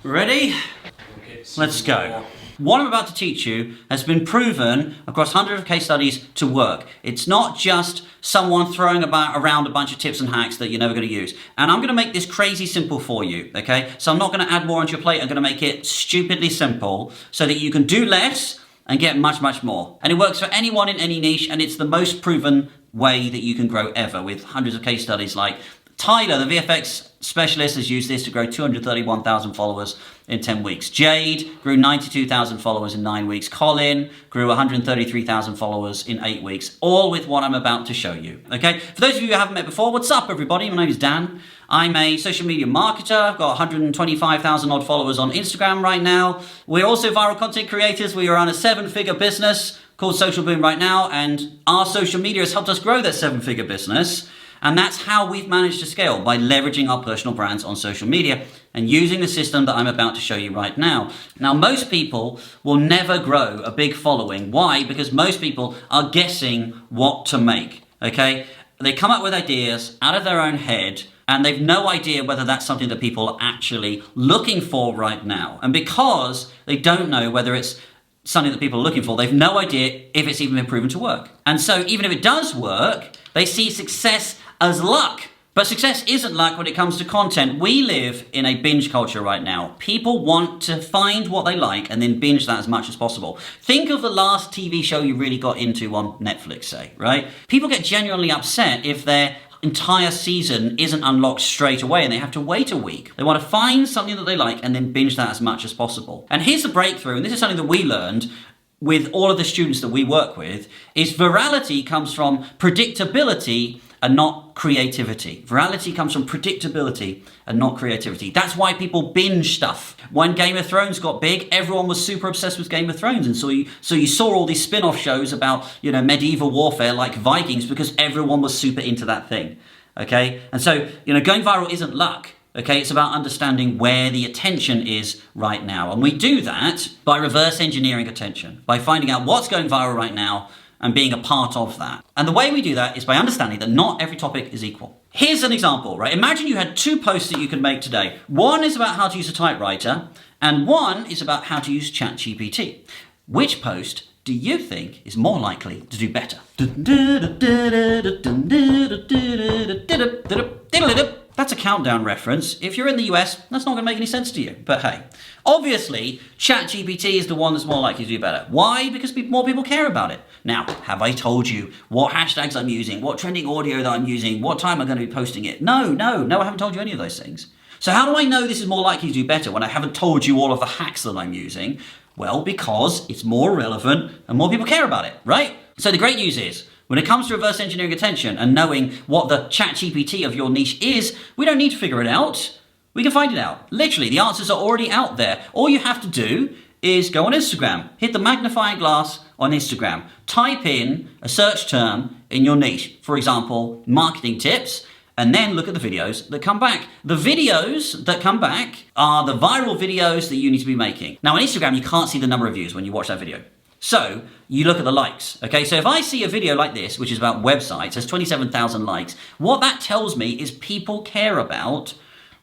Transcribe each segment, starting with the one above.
Ready? Let's go. What I'm about to teach you has been proven across hundreds of case studies to work. It's not just someone throwing around a bunch of tips and hacks that you're never going to use. And I'm going to make this crazy simple for you, okay? So I'm not going to add more onto your plate. I'm going to make it stupidly simple so that you can do less and get much, much more. And it works for anyone in any niche, and it's the most proven way that you can grow ever, with hundreds of case studies. Like Tyler, the VFX specialist, has used this to grow 231,000 followers in 10 weeks. Jade grew 92,000 followers in 9 weeks. Colin grew 133,000 followers in 8 weeks, all with what I'm about to show you, okay? For those of you who haven't met before, what's up, everybody? My name is Dan. I'm a social media marketer. I've got 125,000 odd followers on Instagram right now. We're also viral content creators. We are on a 7-figure business called Social Boom right now, and our social media has helped us grow that 7-figure business. And that's how we've managed to scale, by leveraging our personal brands on social media and using the system that I'm about to show you right now. Now, most people will never grow a big following. Why? Because most people are guessing what to make, okay? They come up with ideas out of their own head, and they've no idea whether that's something that people are actually looking for right now. And because they don't know whether it's something that people are looking for, they've no idea if it's even been proven to work. And so even if it does work, they see success as luck. But success isn't luck when it comes to content. We live in a binge culture right now. People want to find what they like and then binge that as much as possible. Think of the last TV show you really got into on Netflix, say, right? People get genuinely upset if their entire season isn't unlocked straight away and they have to wait a week. They want to find something that they like and then binge that as much as possible. And here's the breakthrough, and this is something that we learned with all of the students that we work with, is virality comes from predictability and not creativity. Virality comes from predictability and not creativity. That's why people binge stuff. When Game of Thrones got big, everyone was super obsessed with Game of Thrones, and so you saw all these spin-off shows about, medieval warfare like Vikings, because everyone was super into that thing. Okay? And so, going viral isn't luck. Okay, it's about understanding where the attention is right now. And we do that by reverse engineering attention, by finding out what's going viral right now and being a part of that. And the way we do that is by understanding that not every topic is equal. Here's an example, right? Imagine you had 2 posts that you could make today. One is about how to use a typewriter, and one is about how to use ChatGPT. Which post do you think is more likely to do better? That's a Countdown reference. If you're in the US, that's not going to make any sense to you. But hey, obviously, ChatGPT is the one that's more likely to do better. Why? Because more people care about it. Now, have I told you what hashtags I'm using, what trending audio that I'm using, what time I'm going to be posting it? No, I haven't told you any of those things. So how do I know this is more likely to do better when I haven't told you all of the hacks that I'm using? Well, because it's more relevant and more people care about it, right? So the great news is, when it comes to reverse engineering attention and knowing what the ChatGPT of your niche is, we don't need to figure it out. We can find it out. Literally, the answers are already out there. All you have to do is go on Instagram, hit the magnifying glass on Instagram, type in a search term in your niche, for example, marketing tips, and then look at the videos that come back. The videos that come back are the viral videos that you need to be making. Now on Instagram, you can't see the number of views when you watch that video. So you look at the likes, okay? So if I see a video like this, which is about websites, has 27,000 likes, what that tells me is people care about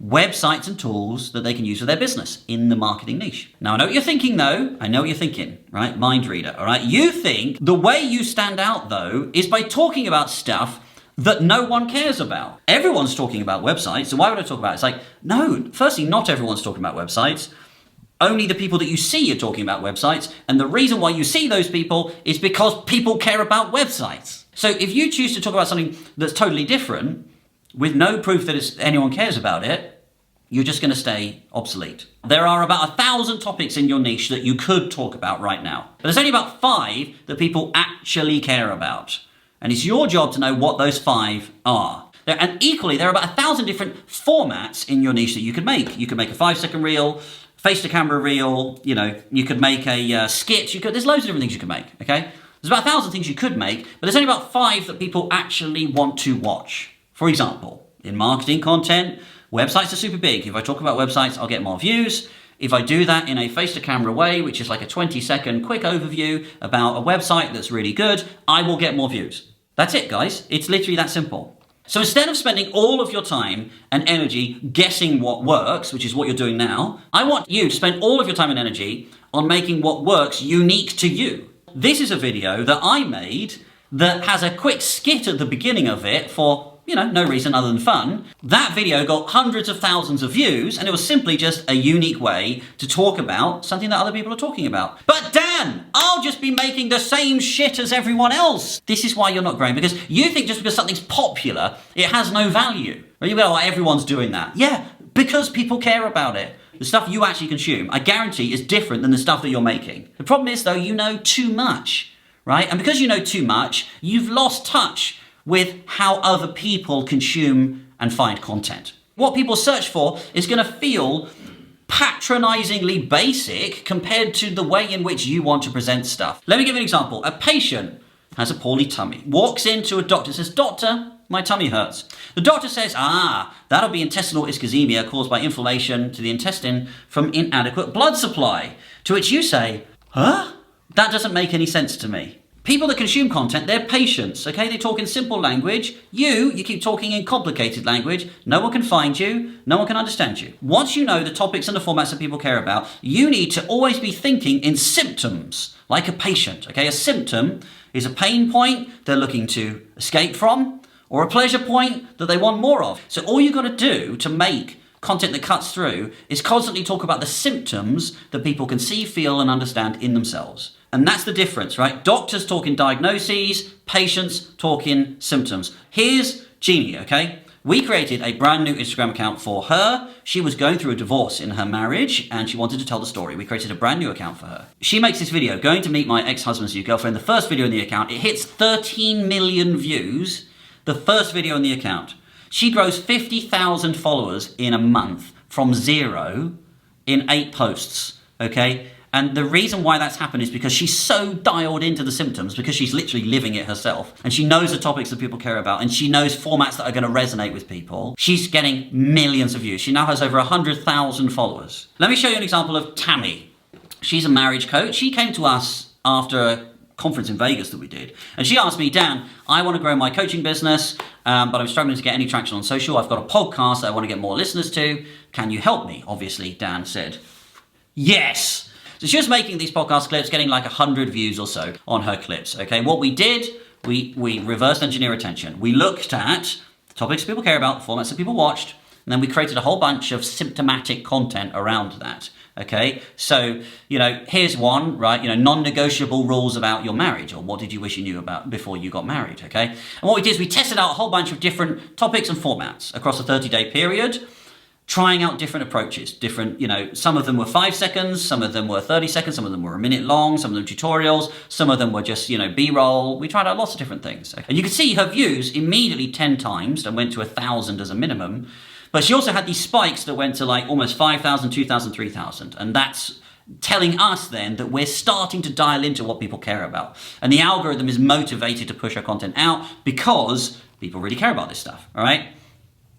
websites and tools that they can use for their business in the marketing niche. Now, I know what you're thinking, though. I know what you're thinking, right? Mind reader, all right? You think the way you stand out, though, is by talking about stuff that no one cares about. Everyone's talking about websites, so why would I talk about it? It's like, no, firstly, not everyone's talking about websites. Only the people that you see are talking about websites, and the reason why you see those people is because people care about websites. So if you choose to talk about something that's totally different, with no proof that anyone cares about it, you're just going to stay obsolete. There are about 1,000 topics in your niche that you could talk about right now, but there's only about 5 that people actually care about. And it's your job to know what those 5 are. And equally, there are about 1,000 different formats in your niche that you could make. You could make a 5-second reel, face-to-camera reel, you could make a skit, there's loads of different things you could make, okay? There's about 1,000 things you could make, but there's only about 5 that people actually want to watch. For example, in marketing content, websites are super big. If I talk about websites, I'll get more views. If I do that in a face-to-camera way, which is like a 20-second quick overview about a website that's really good, I will get more views. That's it, guys. It's literally that simple. So instead of spending all of your time and energy guessing what works, which is what you're doing now, I want you to spend all of your time and energy on making what works unique to you. This is a video that I made that has a quick skit at the beginning of it for, no reason other than fun. That video got hundreds of thousands of views, and it was simply just a unique way to talk about something that other people are talking about. But Dan, I'll just be making the same shit as everyone else. This is why you're not growing, because you think just because something's popular, it has no value. Or you go, everyone's doing that. Yeah, because people care about it. The stuff you actually consume, I guarantee, is different than the stuff that you're making. The problem is, though, you know too much, right? And because you know too much, you've lost touch with how other people consume and find content. What people search for is going to feel patronizingly basic compared to the way in which you want to present stuff. Let me give you an example. A patient has a poorly tummy, walks into a doctor and says, "Doctor, my tummy hurts." The doctor says, that'll be intestinal ischemia caused by inflammation to the intestine from inadequate blood supply. To which you say, huh? That doesn't make any sense to me. People that consume content, they're patients, okay? They talk in simple language. You keep talking in complicated language. No one can find you. No one can understand you. Once you know the topics and the formats that people care about, you need to always be thinking in symptoms, like a patient, okay? A symptom is a pain point they're looking to escape from, or a pleasure point that they want more of. So all you've got to do to make content that cuts through is constantly talk about the symptoms that people can see, feel, and understand in themselves. And that's the difference, right? Doctors talk in diagnoses, patients talk in symptoms. Here's Jeannie, okay? We created a brand new Instagram account for her. She was going through a divorce in her marriage and she wanted to tell the story. We created a brand new account for her. She makes this video, going to meet my ex-husband's new girlfriend. The first video in the account, it hits 13 million views. The first video in the account. She grows 50,000 followers in a month from 0 in 8 posts, okay? And the reason why that's happened is because she's so dialed into the symptoms, because she's literally living it herself. And she knows the topics that people care about, and she knows formats that are going to resonate with people. She's getting millions of views. She now has over 100,000 followers. Let me show you an example of Tammy. She's a marriage coach. She came to us after a conference in Vegas that we did. And she asked me, "Dan, I want to grow my coaching business, but I'm struggling to get any traction on social. I've got a podcast that I want to get more listeners to. Can you help me?" Obviously, Dan said, yes. So she was making these podcast clips, getting like 100 views or so on her clips, okay? What we did, we reverse engineer attention. We looked at the topics people care about, the formats that people watched, and then we created a whole bunch of symptomatic content around that, okay? So, here's one, right? Non-negotiable rules about your marriage, or what did you wish you knew about before you got married, okay? And what we did is we tested out a whole bunch of different topics and formats across a 30-day period, trying out different approaches, some of them were 5 seconds, some of them were 30 seconds, some of them were a minute long, some of them tutorials, some of them were just, B-roll. We tried out lots of different things. And you could see her views immediately 10 times and went to 1,000 as a minimum. But she also had these spikes that went to like almost 5,000, 2,000, 3,000. And that's telling us then that we're starting to dial into what people care about. And the algorithm is motivated to push our content out because people really care about this stuff, all right?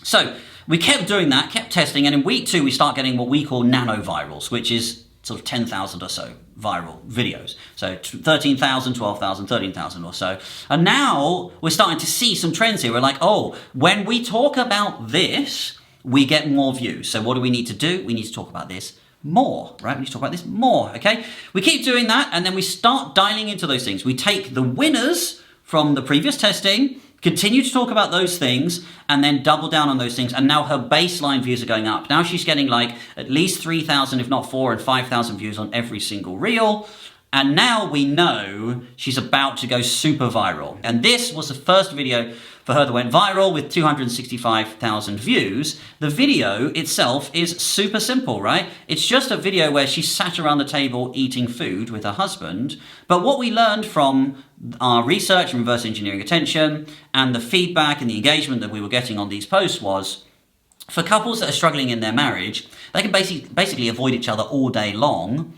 So we kept doing that, kept testing, and in week 2 we start getting what we call nano-virals, which is sort of 10,000 or so viral videos. So 13,000, 12,000, 13,000 or so. And now we're starting to see some trends here. We're like, when we talk about this, we get more views. So what do we need to do? We need to talk about this more, right? We need to talk about this more, okay? We keep doing that, and then we start dialing into those things. We take the winners from the previous testing, continue to talk about those things, and then double down on those things. And now her baseline views are going up. Now she's getting like at least 3,000, if not 4,000 and 5,000 views on every single reel. And now we know she's about to go super viral. And this was the first video for her that went viral with 265,000 views. The video itself is super simple, right? It's just a video where she sat around the table eating food with her husband. But what we learned from our research and reverse engineering attention and the feedback and the engagement that we were getting on these posts was, for couples that are struggling in their marriage, they can basically avoid each other all day long,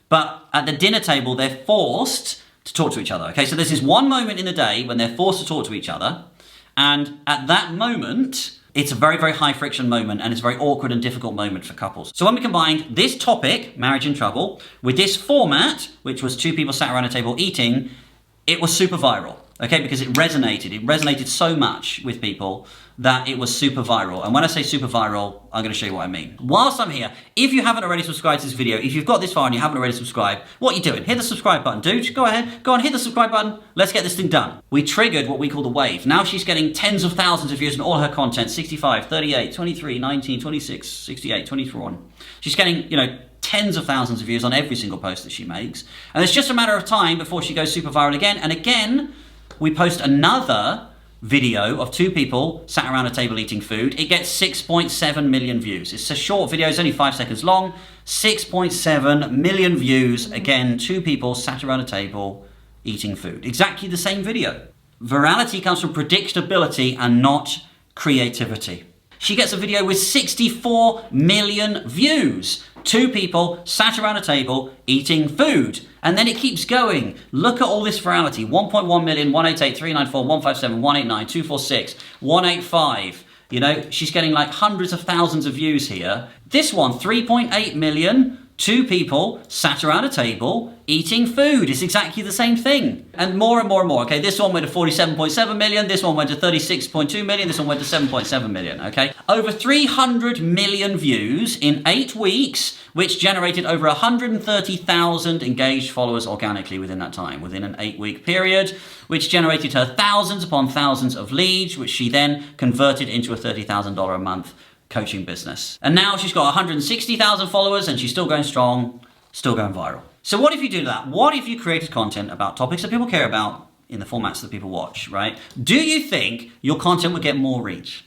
but at the dinner table, they're forced to talk to each other, okay? So there's this one moment in the day when they're forced to talk to each other, and at that moment, it's a very, very high friction moment, and it's a very awkward and difficult moment for couples. So when we combined this topic, marriage in trouble, with this format, which was 2 people sat around a table eating, it was super viral. okay, because it resonated. It resonated so much with people that it was super viral. And when I say super viral, I'm going to show you what I mean. Whilst I'm here, if you haven't already subscribed to this video, if you've got this far and you haven't already subscribed, what are you doing? Hit the subscribe button, dude. Go ahead. Go on, hit the subscribe button. Let's get this thing done. We triggered what we call the wave. Now she's getting tens of thousands of views on all her content. 65, 38, 23, 19, 26, 68, 24. She's getting, you know, tens of thousands of views on every single post that she makes. And it's just a matter of time before she goes super viral again. And again, we post another video of two people sat around a table eating food. It gets 6.7 million views. It's a short video, it's only 5 seconds long. 6.7 million views. Again, two people sat around a table eating food. Exactly the same video. Virality comes from predictability and not creativity. She gets a video with 64 million views. Two people sat around a table eating food. And then it keeps going. Look at all this virality. 1.1 million, 188, 394, 157, 189, 246, 185. You know, she's getting like hundreds of thousands of views here. This one, 3.8 million. Two people sat around a table eating food. It's exactly the same thing. And more and more and more. Okay, this one went to 47.7 million. This one went to 36.2 million. This one went to 7.7 million. Okay, over 300 million views in 8 weeks, which generated over 130,000 engaged followers organically within that time, within an 8-week period, which generated her thousands upon thousands of leads, which she then converted into a $30,000 a month coaching business. And now she's got 160,000 followers and she's still going strong, still going viral. So what if you do that? What if you created content about topics that people care about in the formats that people watch, right? Do you think your content would get more reach?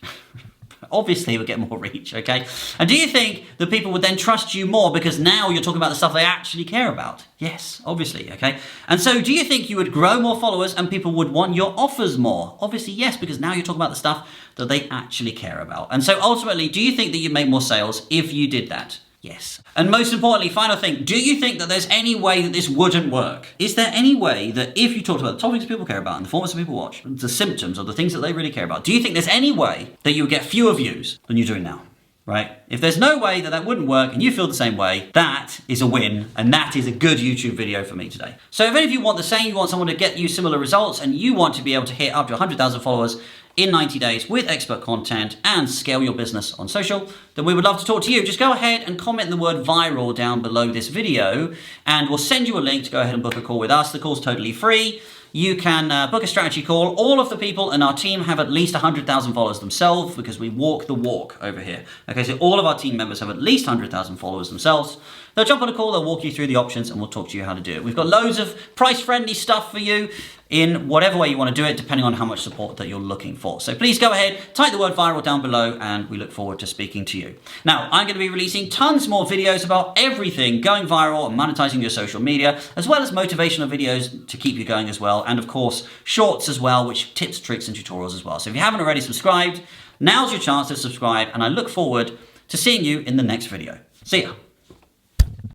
Obviously it would get more reach, okay? And do you think that people would then trust you more because now you're talking about the stuff they actually care about? Yes, obviously, okay? And so do you think you would grow more followers and people would want your offers more? Obviously, yes, because now you're talking about the stuff that they actually care about. And so ultimately, do you think that you'd make more sales if you did that? Yes. And most importantly, final thing, do you think that there's any way that this wouldn't work? Is there any way that if you talked about the topics people care about and the formats that people watch, the symptoms or the things that they really care about, do you think there's any way that you would get fewer views than you're doing now? Right? If there's no way that that wouldn't work and you feel the same way, that is a win and that is a good YouTube video for me today. So if any of you want the same, you want someone to get you similar results and you want to be able to hit up to 100,000 followers in 90 days with expert content and scale your business on social, then we would love to talk to you. Just go ahead and comment the word viral down below this video and we'll send you a link to go ahead and book a call with us. The call's totally free. You can book a strategy call. All of the people in our team have at least 100,000 followers themselves because we walk the walk over here. Okay, so all of our team members have at least 100,000 followers themselves. They'll jump on a call, they'll walk you through the options and we'll talk to you how to do it. We've got loads of price-friendly stuff for you in whatever way you want to do it, depending on how much support that you're looking for. So please go ahead, type the word viral down below and we look forward to speaking to you. Now, I'm going to be releasing tons more videos about everything going viral and monetizing your social media, as well as motivational videos to keep you going as well. And of course, shorts as well, which tips, tricks and tutorials as well. So if you haven't already subscribed, now's your chance to subscribe and I look forward to seeing you in the next video. See ya.